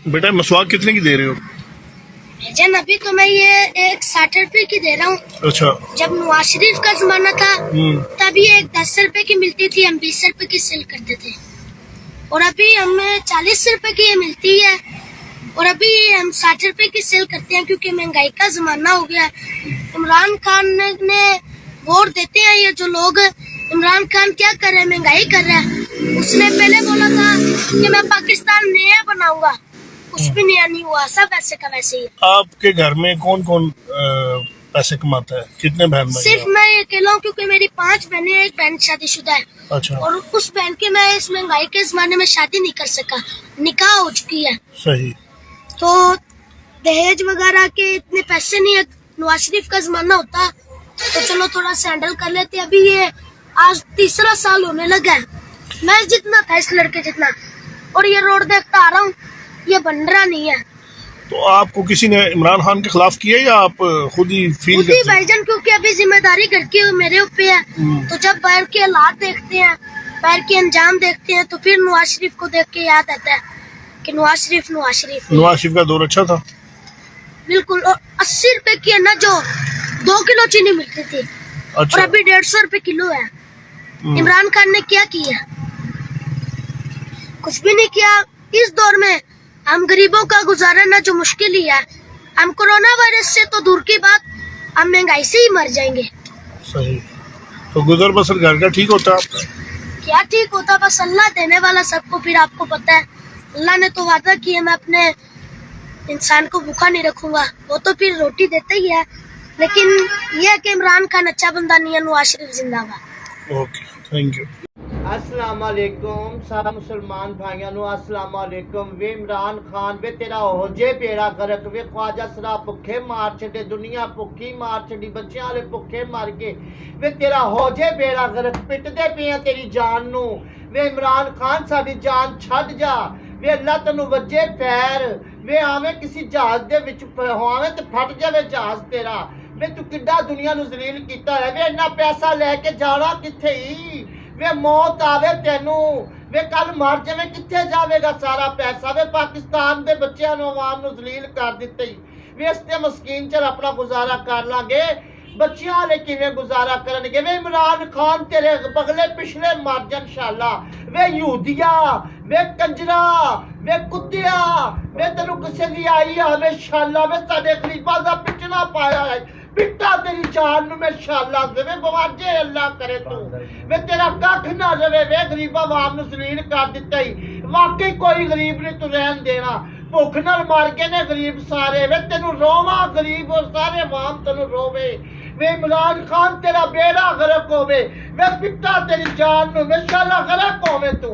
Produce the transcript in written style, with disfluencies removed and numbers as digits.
बेटा मसवाक कितने की दे रहे हो? जन अभी तो मैं ये एक 60 रुपए की दे रहा हूँ। अच्छा। जब नवाज शरीफ का जमाना था तब ये एक 10 रुपए की मिलती थी, हम 20 रुपए की सेल करते थे। और अभी हमें 40 रुपए की ये मिलती है और अभी हम 60 रुपए की सेल करते हैं क्योंकि महंगाई का जमाना हो गया। इमरान खान ने वोट देते हैं ये जो लोग, इमरान खान क्या कर रहे हैं, महंगाई कर रहा है। उसने पहले बोला था कि मैं पाकिस्तान नया बनाऊंगा, कुछ भी नया नहीं हुआ, सब ऐसे का वैसे ही। आपके घर में कौन कौन पैसे कमाता है? कितने बहन भाई? सिर्फ मैं अकेला हूँ क्योंकि मेरी 5 बहनें, एक बहन शादीशुदा है। अच्छा। और उस बहन के मैं इस महंगाई के जमाने में शादी नहीं कर सका, निकाह हो चुकी है। सही। तो दहेज वगैरह के इतने पैसे नहीं है। नवाज शरीफ का जमाना होता तो चलो थोड़ा सा हैंडल कर लेते। अभी ये आज 3रा साल होने लगा है, मैं जितना था इस लड़के जितना, और ये रोड देखता आ रहा हूँ, ये बन रहा नहीं है। तो आपको किसी ने इमरान खान के खिलाफ किया या आप खुद ही फील करते हैं? भाईजान, क्योंकि अभी जिम्मेदारी घर की मेरे ऊपर है। तो जब बाहर के हालात देखते हैं, बाहर के अंजाम देखते हैं, तो फिर नवाज शरीफ को देख के याद आता है कि नवाज शरीफ का दौर अच्छा था। बिल्कुल। और 80 रुपए की है ना, जो 2 किलो चीनी मिलती थी। अच्छा। और अभी 150 रुपए किलो है। इमरान खान ने क्या किया? कुछ भी नहीं किया। इस दौर में हम गरीबों का गुजारा ना जो मुश्किल ही है। हम कोरोना वायरस से तो दूर की बात, हम महंगाई से ही मर जाएंगे। सही। तो गुजर बसर घर का ठीक होता है? क्या ठीक होता, बस अल्लाह देने वाला सबको। फिर आपको पता है अल्लाह ने तो वादा किया मैं अपने इंसान को भूखा नहीं रखूंगा, वो तो फिर रोटी देता ही है। लेकिन यह है कि इमरान खान अच्छा बंदा नहीं है, नवाज शरीफ जिंदाबाद। Okay, thank you. अस्सलाम वालेकुम सारा मुसलमान भाइयों नु अस्सलाम वालेकुम। वे इमरान खान वे तेरा होजे पेड़ा गरक, वे ख्वाजा सरा भुखे मार छे, दुनिया भुखी मार छड़ी, बच्चियां वाले भुखे मार के वे तेरा होजे पेड़ा गरक। पिटदे पे हैं तेरी जान नु। वे इमरान खान साडी जान छड़ जा। वे अल्लाह तेनू वजे पैर। वे आवे किसी जहाज दे विच होवे ते फट जावे जहाज तेरा। वे तू किड्डा दुनिया नु जलील कीता है। वे इन्ना पैसा लेके जाना किथे ही? वे मौत आवे तेनू, वे कल मर जावे, किथे जावेगा सारा पैसा? वे पाकिस्तान दे बच्चों नु आवाम नु जलील कर दिते। वे इसते मस्कीन चल अपना गुजारा कर लांगे, बच्चियां वाले किवें गुजारा करनगे? वे इमरान खान तेरे बगले पिछले मर जा इंशाअल्लाह। वे यहूदिया, वे कंजरा, वे कुत्तिया, वे तेनू किसे दी आई आवे इंशाअल्लाह। वे साडे गरीबां दा पिटना पाया है, पिता तेरी जान में इंशाअल्लाह देवे बवाजे अल्लाह करे तू। वे तेरा कख ना रवे। वे गरीबा वाम नु जलील कर दिता ही। वाकई कोई गरीब नहीं तू रहन देना। भुख नाल मर गए ने गरीब सारे। वे तेनू रोवा गरीब और सारे वाम तेनू रोवे। वे इमरान खान तेरा बेड़ा गरक होवे। वे पिता तेरी जान नु इंशाअल्लाह गरक होवे तू।